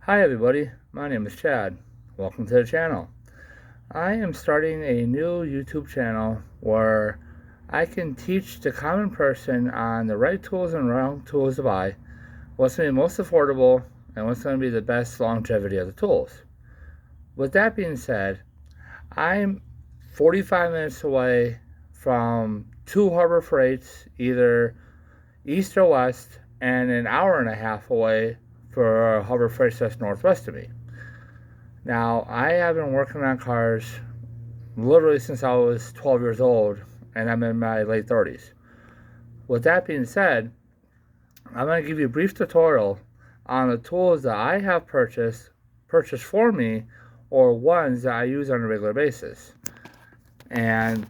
Hi everybody, my name is Chad. Welcome to the channel. I am starting a new YouTube channel where I can teach the common person on the right tools and wrong tools to buy, what's going to be most affordable, and what's going to be the best longevity of the tools. With that being said, I'm 45 minutes away from two Harbor Freights, either east or west, and an hour and a half away for a Harbor Freight that's northwest of me. Now, I have been working on cars literally since I was 12 years old, and I'm in my late 30s. With that being said, I'm going to give you a brief tutorial on the tools that I have purchased for me, or ones that I use on a regular basis. And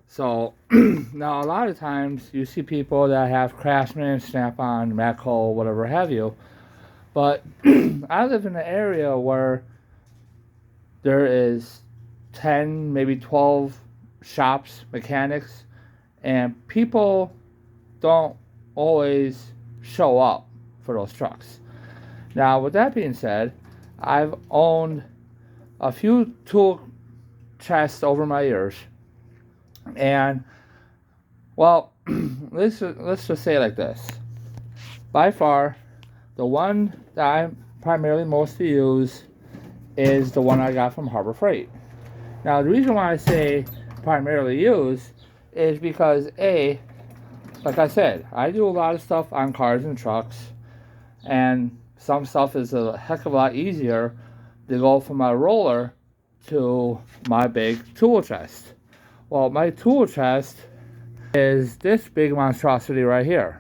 so, now a lot of times you see people that have Craftsman, Snap-on, Matco, whatever have you, but I live in an area where there is 10, maybe 12 shops, mechanics, and people don't always show up for those trucks. Now, with that being said, I've owned a few tool chests over my years, and well, let's just say it like this. By far, the one that I primarily mostly use is the one I got from Harbor Freight. Now, the reason why I say primarily use is because like I said, I do a lot of stuff on cars and trucks, and some stuff is a heck of a lot easier to go from my roller to my big tool chest. Well, my tool chest is this big monstrosity right here.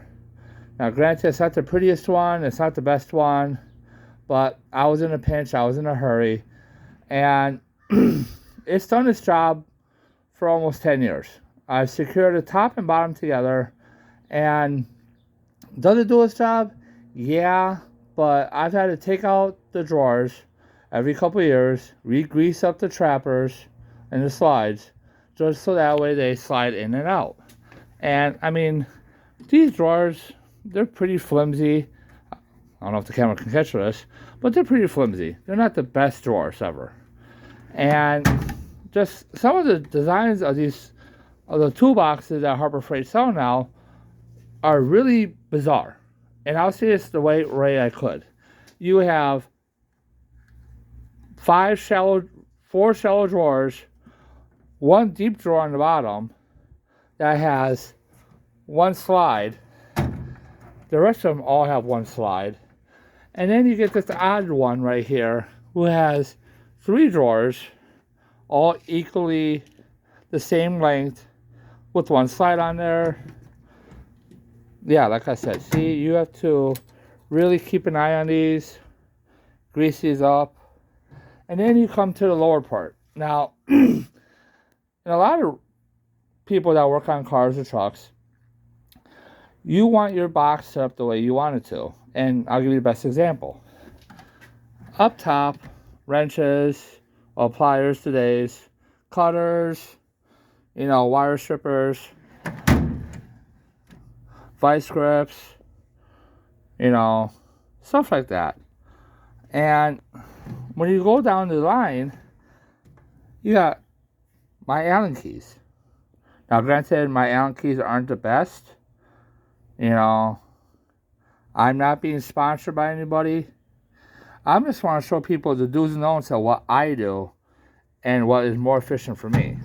Now, granted, it's not the prettiest one, it's not the best one, but I was in a pinch, I was in a hurry, and it's done its job for almost 10 years. I've secured the top and bottom together, and does it do its job? Yeah, but I've had to take out the drawers every couple of years, re-grease up the trappers and the slides, just so that way they slide in and out. And I mean, these drawers, they're pretty flimsy. I don't know if the camera can catch this, but they're pretty flimsy. They're not the best drawers ever. And just some of the designs of the toolboxes that Harbor Freight sell now are really bizarre. And I'll say this the way I could. You have four shallow drawers, one deep drawer on the bottom that has one slide. The rest of them all have one slide. And then you get this odd one right here who has three drawers, all equally the same length, with one slide on there. Yeah, like I said, see, you have to really keep an eye on these, grease these up, and then you come to the lower part. Now, and a lot of people that work on cars or trucks, you want your box set up the way you want it to. And I'll give you the best example. Up top, wrenches, or pliers today's, cutters, wire strippers, vice grips, stuff like that. And when you go down the line, you got my Allen keys. Now, granted, my Allen keys aren't the best. I'm not being sponsored by anybody. I just want to show people the do's and don'ts of what I do and what is more efficient for me.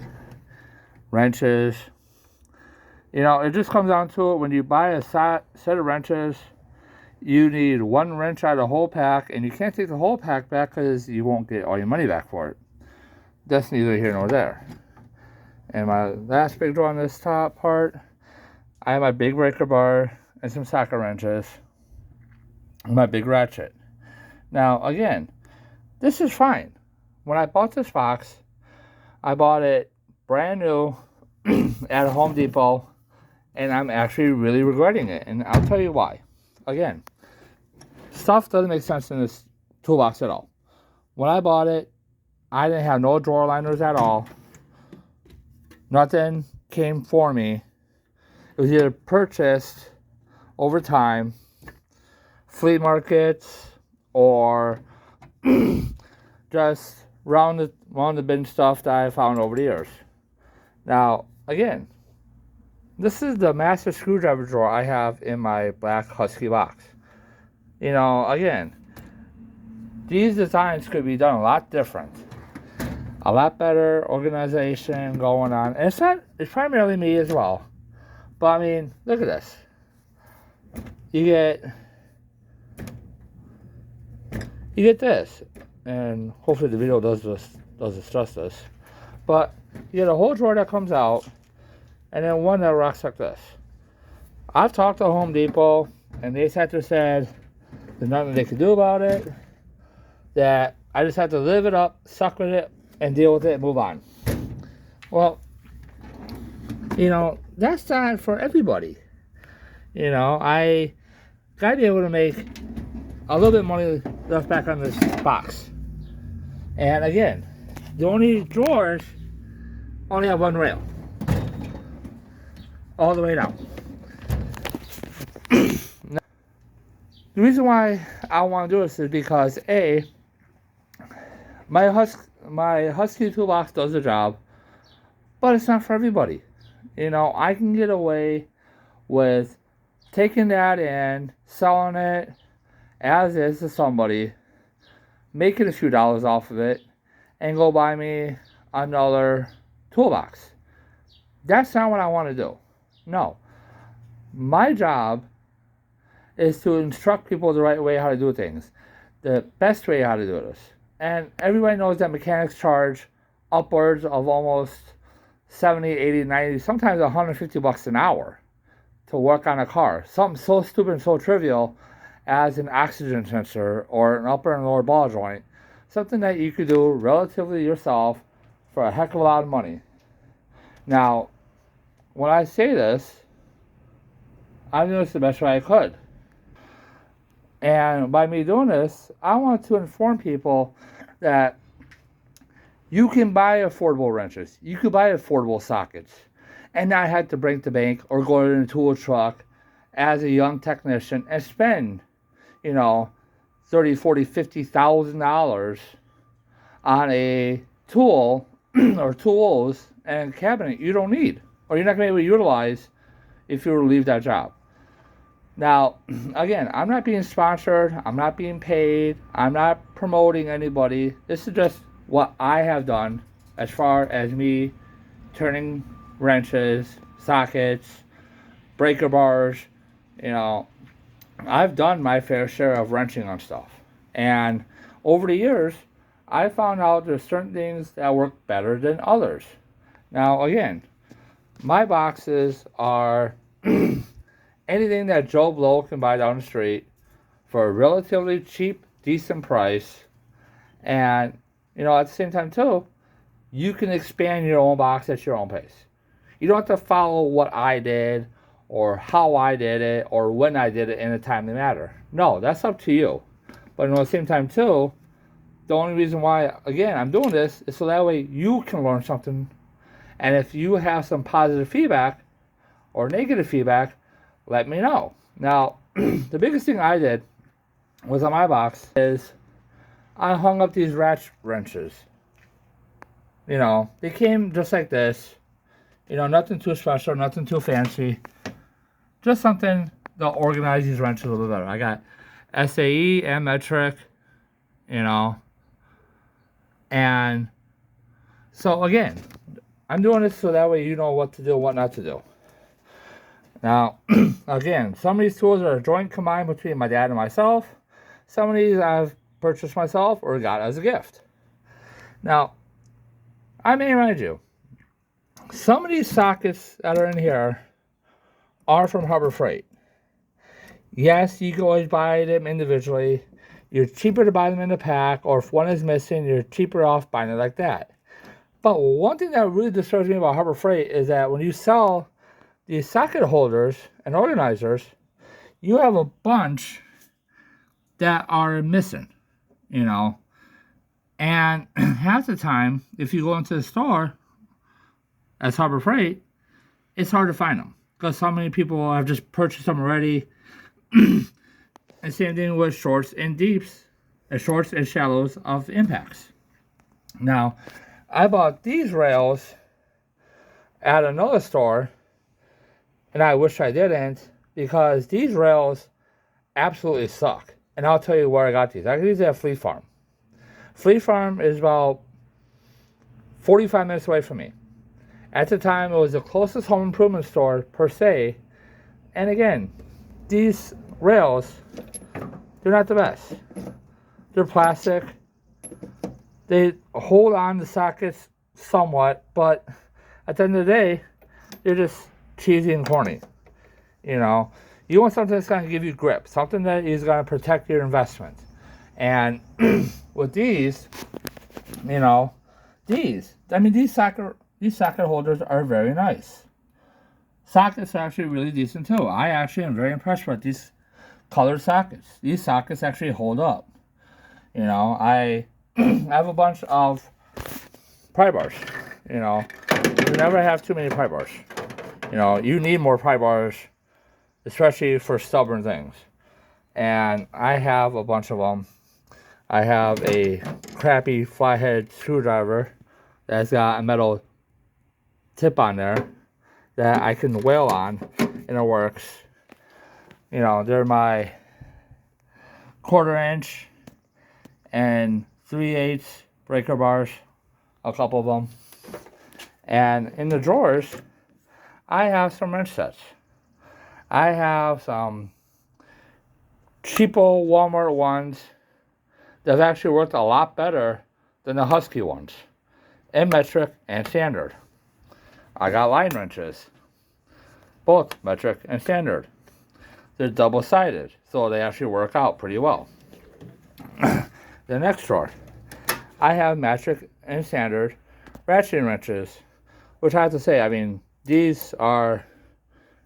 Wrenches. It just comes down to it. When you buy a set of wrenches, you need one wrench out of the whole pack, and you can't take the whole pack back because you won't get all your money back for it. That's neither here nor there. And my last big drawer on this top part, I have my big breaker bar and some socket wrenches, and my big ratchet. Now, again, this is fine. When I bought this box, I bought it brand new at Home Depot, and I'm actually really regretting it. And I'll tell you why. Again, stuff doesn't make sense in this toolbox at all. When I bought it, I didn't have no drawer liners at all. Nothing came for me. It was either purchased over time, flea markets, or just round the bin stuff that I found over the years. Now, again, this is the master screwdriver drawer I have in my black Husky box. You know, again, these designs could be done a lot different. A lot better organization going on. And it's primarily me as well. But I mean, look at this. You get this. And hopefully the video does this justice. But you get a whole drawer that comes out, and then one that rocks like this. I've talked to Home Depot, and they sat there and said there's nothing they can do about it. That I just have to live it up, suck with it, and deal with it and move on. Well, you know, that's not for everybody. You know, I gotta be able to make a little bit of money left back on this box. And again, the only drawers only have one rail. All the way down. Now, the reason why I want to do this is because A, my Husky toolbox does the job, but it's not for everybody. You know, I can get away with taking that and selling it as is to somebody, making a few dollars off of it, and go buy me another toolbox. That's not what I want to do. No. My job is to instruct people the right way how to do things, the best way how to do this. And everybody knows that mechanics charge upwards of almost 70, 80, 90, sometimes 150 bucks an hour to work on a car. Something so stupid and so trivial as an oxygen sensor or an upper and lower ball joint. Something that you could do relatively yourself for a heck of a lot of money. Now, when I say this, I'm doing this the best way I could. And by me doing this, I want to inform people that you can buy affordable wrenches. You could buy affordable sockets and not have to break the bank or go in a tool truck as a young technician and spend, you know, $30,000, $40,000, $50,000 on a tool or tools and cabinet you don't need, or you're not going to be able to utilize if you were to leave that job. Now, again, I'm not being sponsored, I'm not being paid, I'm not promoting anybody. This is just what I have done as far as me turning wrenches, sockets, breaker bars. You know, I've done my fair share of wrenching on stuff. And over the years, I found out there's certain things that work better than others. Now, again, my boxes are anything that Joe Blow can buy down the street for a relatively cheap, decent price. And, you know, at the same time, too, you can expand your own box at your own pace. You don't have to follow what I did or how I did it or when I did it in a timely manner. No, that's up to you. But at the same time, too, the only reason why, again, I'm doing this is so that way you can learn something. And if you have some positive feedback or negative feedback, let me know. Now, the biggest thing I did was on my box is I hung up these ratchet wrenches. You know, they came just like this. You know, nothing too special, nothing too fancy. Just something to organize these wrenches a little bit better. I got SAE and metric, you know. And so, again, I'm doing this so that way you know what to do and what not to do. Now, again, some of these tools are a joint combined between my dad and myself. Some of these I've purchased myself or got as a gift. Now, I may remind you, some of these sockets that are in here are from Harbor Freight. Yes, you can always buy them individually. You're cheaper to buy them in a pack, or if one is missing, you're cheaper off buying it like that. But one thing that really disturbs me about Harbor Freight is that when you sell these socket holders and organizers, you have a bunch that are missing, you know. And half the time, if you go into the store as Harbor Freight, it's hard to find them because so many people have just purchased them already. And same thing with shorts and deeps. the shorts and shallows of impacts. Now, I bought these rails at another store, and I wish I didn't, because these rails absolutely suck. And I'll tell you where I got these. I got these at Fleet Farm. Fleet Farm is about 45 minutes away from me. At the time, it was the closest home improvement store per se. And again, these rails, they're not the best. They're plastic. They hold on to sockets somewhat, but at the end of the day, they're just cheesy and corny. You know, you want something that's going to give you grip, something that is going to protect your investment. And with these, you know, these socket holders are very nice. Sockets are actually really decent too. I actually am very impressed with these colored sockets. These sockets actually hold up. You know, I have a bunch of pry bars. You know, you never have too many pry bars. You know, you need more pry bars, especially for stubborn things. And I have a bunch of them. I have a crappy flathead screwdriver that's got a metal tip on there that I can wail on, and it works. You know, they're my 1/4 inch and 3/8 breaker bars, a couple of them. And in the drawers, I have some wrench sets. I have some cheapo Walmart ones that have actually worked a lot better than the Husky ones, in metric and standard. I got line wrenches, both metric and standard. They're double-sided, so they actually work out pretty well. The next drawer, I have metric and standard ratcheting wrenches, which I have to say, I mean, these are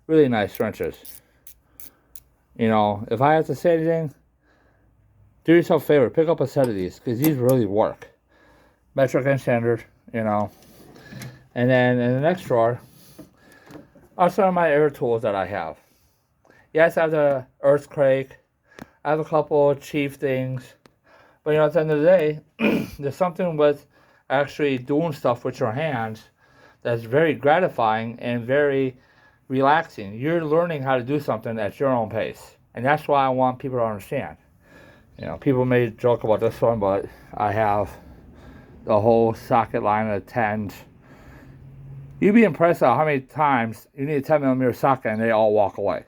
really nice wrenches. You know, if I have to say anything, do yourself a favor, pick up a set of these, because these really work. Metric and standard, you know. And then in the next drawer are some of my air tools that I have. Yes, I have the Earthquake. I have a couple of cheap things. But, you know, at the end of the day, there's something with actually doing stuff with your hands that's very gratifying and very relaxing. You're learning how to do something at your own pace. And that's why I want people to understand. You know, people may joke about this one, but I have the whole socket line of 10s. You'd be impressed at how many times you need a 10mm socket and they all walk away.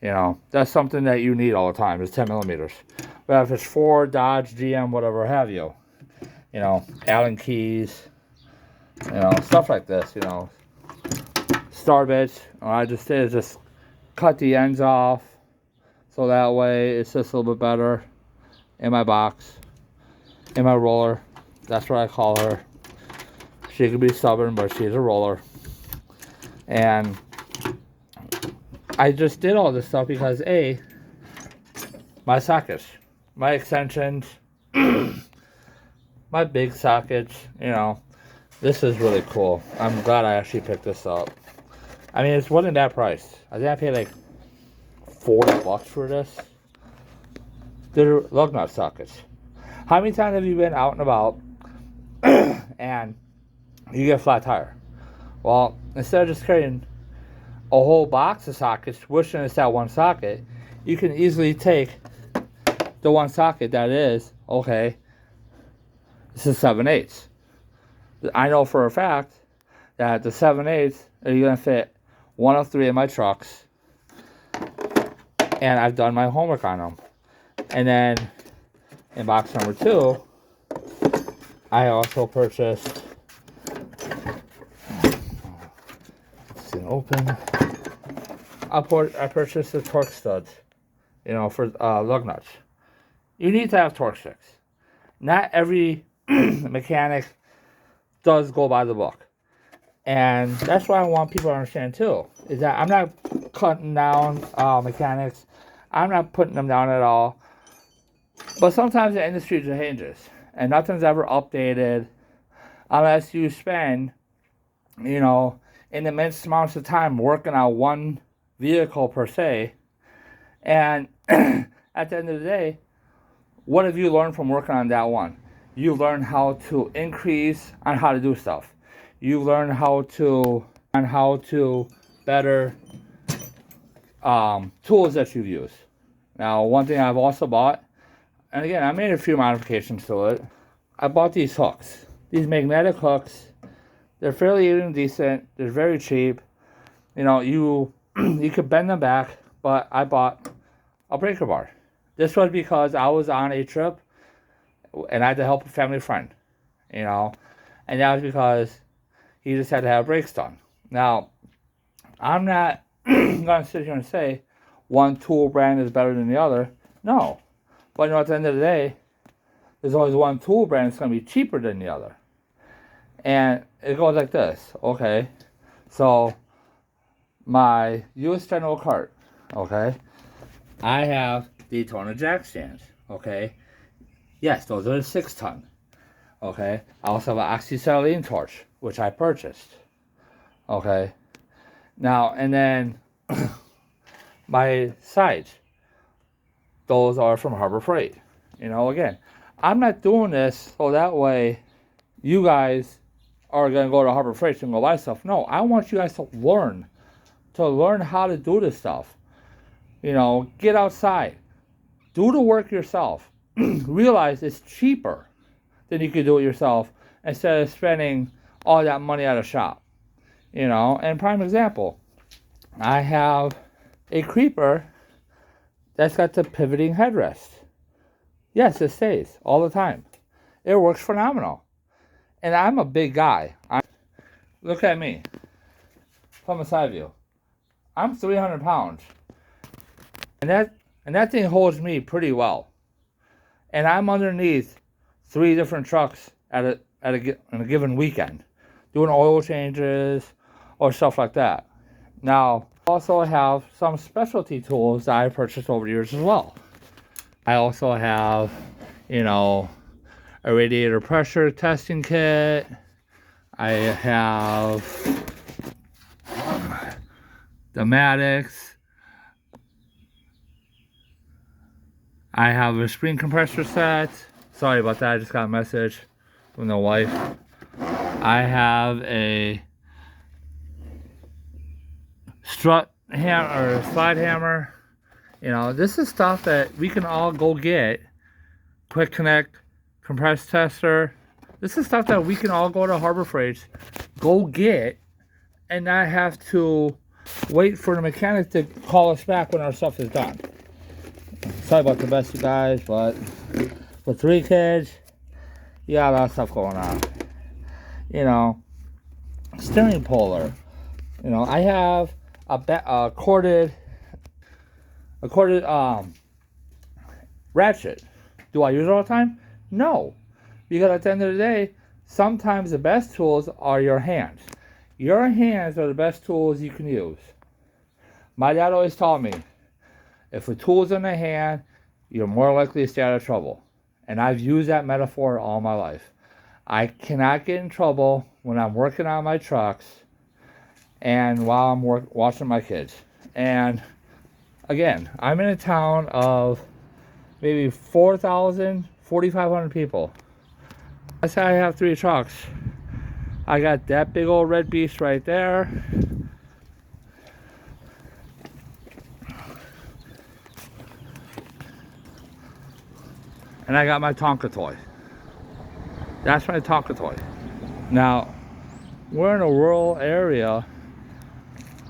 You know, that's something that you need all the time, is 10mm. But if it's Ford, Dodge, GM, whatever have you, you know, Allen keys, you know, stuff like this, you know. Star bits, what I just did is just cut the ends off, so that way it's just a little bit better in my box, in my roller. That's what I call her. She can be stubborn, but she's a roller. And I just did all this stuff because A, my sockets, my extensions, my big sockets, you know, this is really cool. I'm glad I actually picked this up. I mean, it wasn't that price. I think I paid like $40 for this. They're lug nut sockets. How many times have you been out and about and you get a flat tire? Well, instead of just carrying a whole box of sockets, wishing it's that one socket, you can easily take the one socket that is, okay, this is 7/8. I know for a fact that the 7/8 are going to fit one of 3 of my trucks, and I've done my homework on them. And then in box number 2, I also purchased, it's an open, I purchased the torque studs, you know, for lug nuts. You need to have torque sticks. Not every mechanic does go by the book. And that's what I want people to understand too, is that I'm not cutting down mechanics. I'm not putting them down at all. But sometimes the industry changes, and nothing's ever updated unless you spend, you know, in immense amounts of time working on one vehicle per se. And at the end of the day, What have you learned from working on that one? You learned how to increase on how to do stuff. You learned how to better tools that you've used. Now, one thing I've also bought, and again, I made a few modifications to it. I bought these hooks, these magnetic hooks. They're fairly even decent. They're very cheap. You know, you could bend them back, but I bought a breaker bar. This was because I was on a trip and I had to help a family friend, you know, and that was because he just had to have brakes done. Now, I'm not going to sit here and say one tool brand is better than the other. No. But you know, at the end of the day, there's always one tool brand that's going to be cheaper than the other. And it goes like this, okay? So, my US General cart, okay? I have Daytona jack stands, okay? Yes, those are the 6-ton, okay? I also have an oxyacetylene torch, which I purchased, okay? Now, and then my sides, those are from Harbor Freight. You know, again, I'm not doing this so that way you guys are going to go to Harbor Freight and go buy stuff. No, I want you guys to learn how to do this stuff. You know, get outside. Do the work yourself. Realize it's cheaper than you could do it yourself instead of spending all that money at a shop. You know, and prime example, I have a creeper that's got the pivoting headrest. Yes, it stays all the time. It works phenomenal. And I'm a big guy. Look at me from a side view. I'm 300 pounds. And that thing holds me pretty well. And I'm underneath 3 different trucks in a given weekend, doing oil changes or stuff like that. Now, I also have some specialty tools that I purchased over the years as well. I also have, you know, a radiator pressure testing kit. I have the Maddox. I have a spring compressor set. Sorry about that, I just got a message from the wife. I have a strut hammer or slide hammer. You know, this is stuff that we can all go get. Quick connect compressed tester. This is stuff that we can all go to Harbor Freight, go get, and not have to wait for the mechanic to call us back when our stuff is done. Sorry about the best, you guys, but with 3 kids, you got a lot of stuff going on. You know, steering puller. You know, I have a corded ratchet. Do I use it all the time? No. Because at the end of the day, sometimes the best tools are your hands. Your hands are the best tools you can use. My dad always taught me, if a tool's in the hand, you're more likely to stay out of trouble. And I've used that metaphor all my life. I cannot get in trouble when I'm working on my trucks and while I'm watching my kids. And again, I'm in a town of maybe 4,000, 4,500 people. I say I have 3 trucks. I got that big old red beast right there. And I got my Tonka toy. That's my Tonka toy. Now, we're in a rural area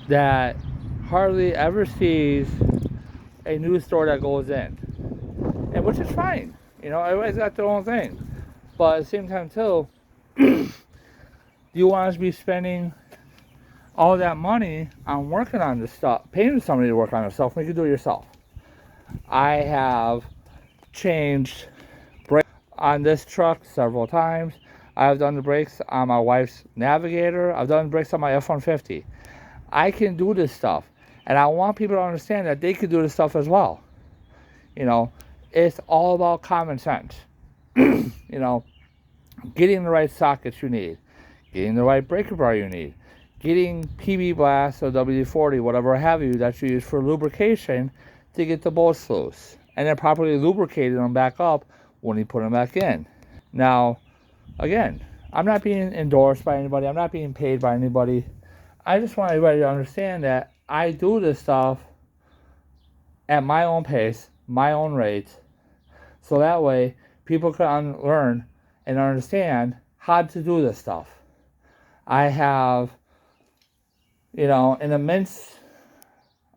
that hardly ever sees a new store that goes in. And which is fine. You know, everybody's got their own thing. But at the same time too, do you want us to be spending all that money on working on this stuff, paying somebody to work on this stuff when you can do it yourself? I have changed brakes on this truck several times. I've done the brakes on my wife's Navigator. I've done the brakes on my F-150. I can do this stuff. And I want people to understand that they can do this stuff as well. You know, it's all about common sense. You know, getting the right sockets you need, getting the right breaker bar you need, getting PB Blast or WD-40, whatever have you, that you use for lubrication to get the bolts loose. and then properly lubricated them back up when you put them back in. Now, again, I'm not being endorsed by anybody. I'm not being paid by anybody. I just want everybody to understand that I do this stuff at my own pace, my own rate, so that way people can learn and understand how to do this stuff. I have, an immense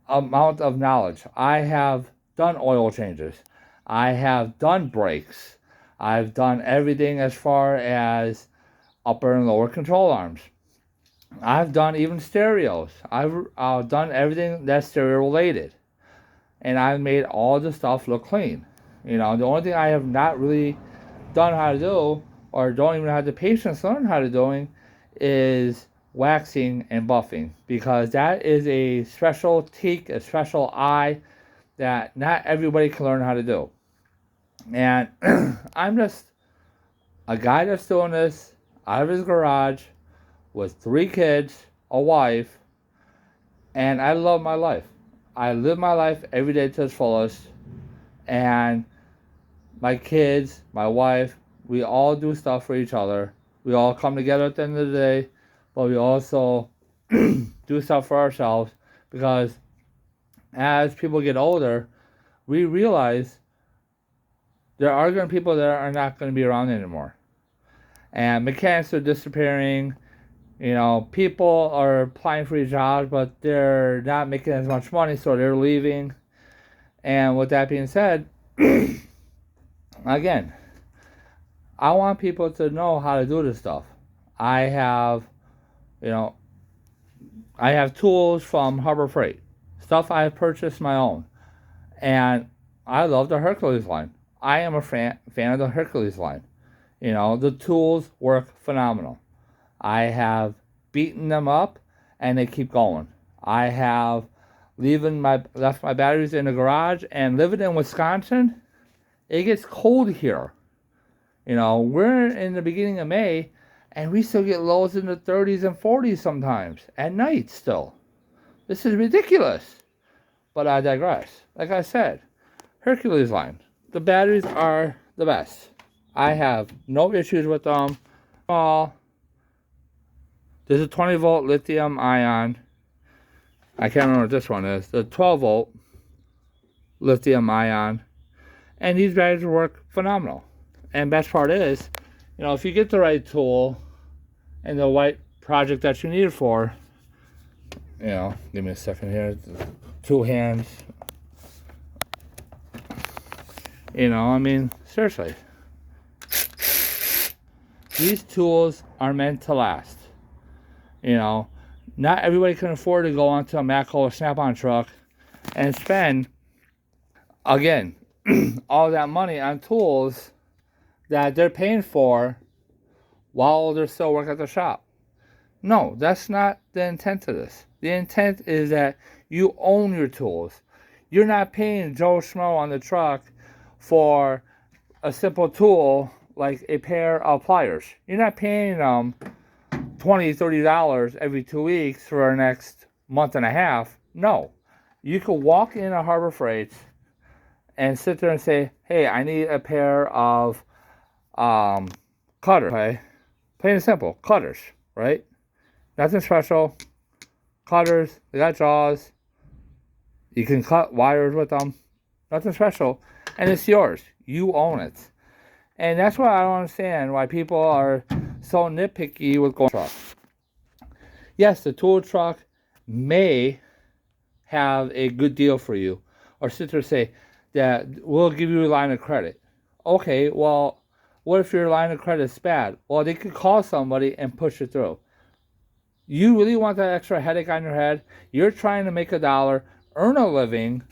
amount of knowledge. I have done oil changes. I have done brakes. I've done everything as far as upper and lower control arms. I've done even stereos. I've done everything that's stereo related. And I've made all the stuff look clean. The only thing I have not really done how to do, or don't even have the patience to learn how to do, is waxing and buffing, because that is a special technique, a special eye that not everybody can learn how to do. And I'm just a guy that's doing this out of his garage with 3 kids, a wife, and I love my life. I live my life every day to its fullest, and my kids, my wife, we all do stuff for each other. We all come together at the end of the day, but we also do stuff for ourselves, because as people get older, we realize there are going to be people that are not going to be around anymore. And mechanics are disappearing. People are applying for jobs, but they're not making as much money, so they're leaving. And with that being said, again, I want people to know how to do this stuff. I have tools from Harbor Freight, stuff I have purchased my own, and I love the Hercules line. I am a fan of the Hercules line. The tools work phenomenal. I have beaten them up, and they keep going. I have left my batteries in the garage, and living in Wisconsin, it gets cold here. We're in the beginning of May, and we still get lows in the 30s and 40s sometimes, at night still. This is ridiculous. But I digress. Like I said, Hercules line. The batteries are the best. I have no issues with them. There's a 20 volt lithium ion. I can't remember what this one is. The 12 volt lithium ion. And these batteries work phenomenal. And best part is, if you get the right tool and the right project that you need it for, give me a second here. 2 hands. Seriously. These tools are meant to last. Not everybody can afford to go onto a Matco or Snap-on truck and spend, again, all that money on tools that they're paying for while they're still working at the shop. No, that's not the intent of this. The intent is that you own your tools. You're not paying Joe Schmo on the truck for a simple tool like a pair of pliers. You're not paying them $20, $30 every 2 weeks for the next month and a half. No. You could walk in a Harbor Freight and sit there and say, hey, I need a pair of cutters. Okay? Plain and simple, cutters, right? Nothing special. Cutters, they got jaws. You can cut wires with them. Nothing special. And it's yours. You own it. And that's why I don't understand why people are so nitpicky with going truck. Yes, the tool truck may have a good deal for you. Or sit there and say that we'll give you a line of credit. Okay, well, what if your line of credit is bad? Well, they could call somebody and push it through. You really want that extra headache on your head? You're trying to make $1, earn a living,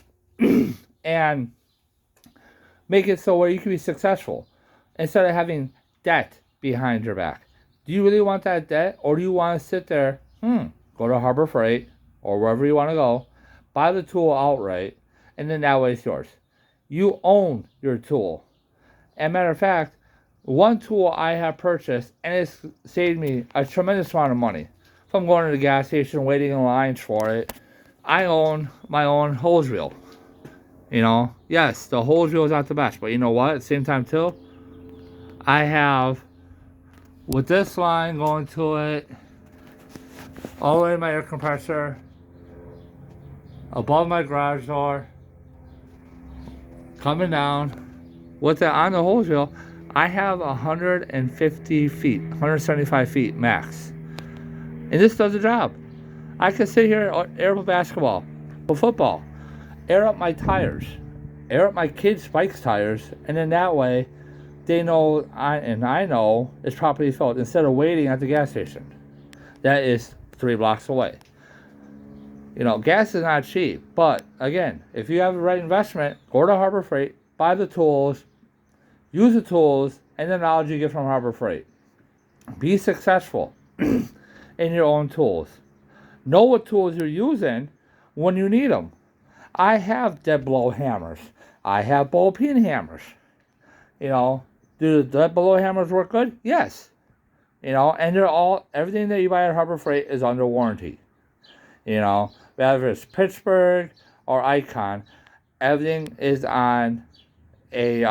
and make it so where you can be successful instead of having debt behind your back. Do you really want that debt, or do you want to sit there, go to Harbor Freight or wherever you want to go, buy the tool outright, and then that way it's yours? You own your tool. And matter of fact, one tool I have purchased, and it's saved me a tremendous amount of money. If I'm going to the gas station waiting in lines for it, I own my own hose reel. Yes, the hose reel is not the best, but you know what? At the same time, too, I have, with this line going to it, all the way to my air compressor, above my garage door, coming down, with it on the hose reel, I have 150 feet, 175 feet max. And this does the job. I can sit here, air up basketball, football, air up my tires, air up my kids' bike's tires, and then that way they know, I know it's properly filled instead of waiting at the gas station. That is 3 blocks away. Gas is not cheap, but again, if you have the right investment, go to Harbor Freight, buy the tools, use the tools, and the knowledge you get from Harbor Freight. Be successful in your own tools. Know what tools you're using when you need them. I have dead blow hammers. I have ball peen hammers. Do the dead blow hammers work good? Yes. And everything that you buy at Harbor Freight is under warranty. Whether it's Pittsburgh or Icon, everything is on a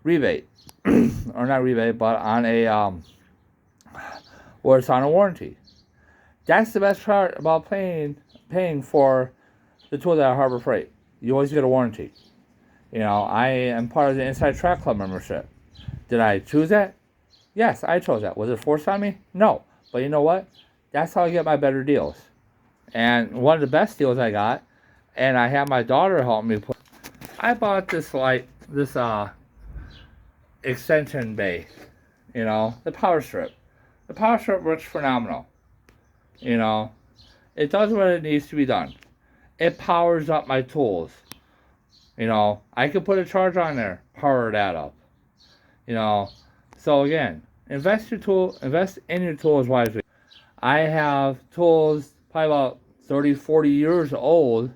rebate. Or not rebate, but on where it's on a warranty. That's the best part about paying for the tools at Harbor Freight. You always get a warranty. I am part of the Inside Track Club membership. Did I choose that? Yes, I chose that. Was it forced on me? No. But you know what? That's how I get my better deals. And one of the best deals I got, and I had my daughter help me put, I bought this extension bay, the power strip. The power strip works phenomenal. It does what it needs to be done. It powers up my tools. I could put a charger on there, power that up. So again, invest in your tools wisely. I have tools probably about 30, 40 years old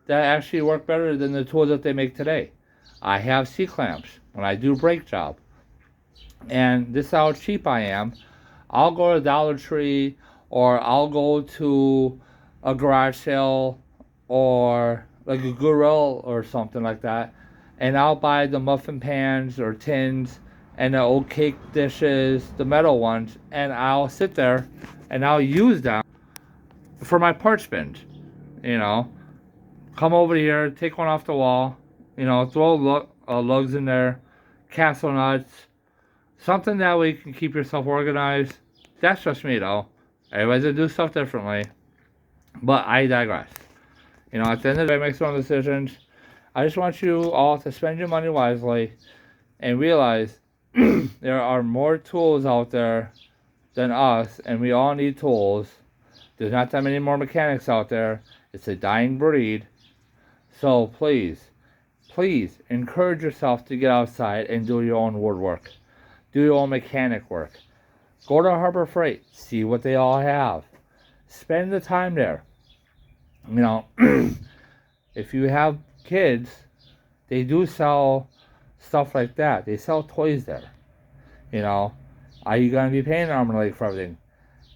that actually work better than the tools that they make today. I have C-clamps when I do brake job. And this is how cheap I am. I'll go to Dollar Tree, or I'll go to a garage sale, or like a Goodwill or something like that, and I'll buy the muffin pans or tins and the old cake dishes, the metal ones, and I'll sit there and I'll use them for my parts bins. Come over here, take one off the wall, throw lugs in there, castle nuts, something that way you can keep yourself organized. That's just me though. Everybody's gonna do stuff differently. But I digress. At the end of the day, make some decisions. I just want you all to spend your money wisely and realize there are more tools out there than us, and we all need tools. There's not that many more mechanics out there. It's a dying breed. So please encourage yourself to get outside and do your own woodwork. Do your own mechanic work. Go to Harbor Freight. See what they all have. Spend the time there. If you have kids, they do sell stuff like that. They sell toys there. Are you going to be paying arm and leg for everything?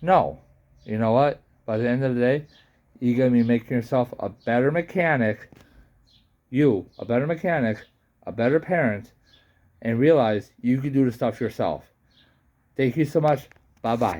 No. You know what? By the end of the day, you're going to be making yourself a better mechanic. A better mechanic, a better parent, and realize you can do the stuff yourself. Thank you so much. Bye-bye.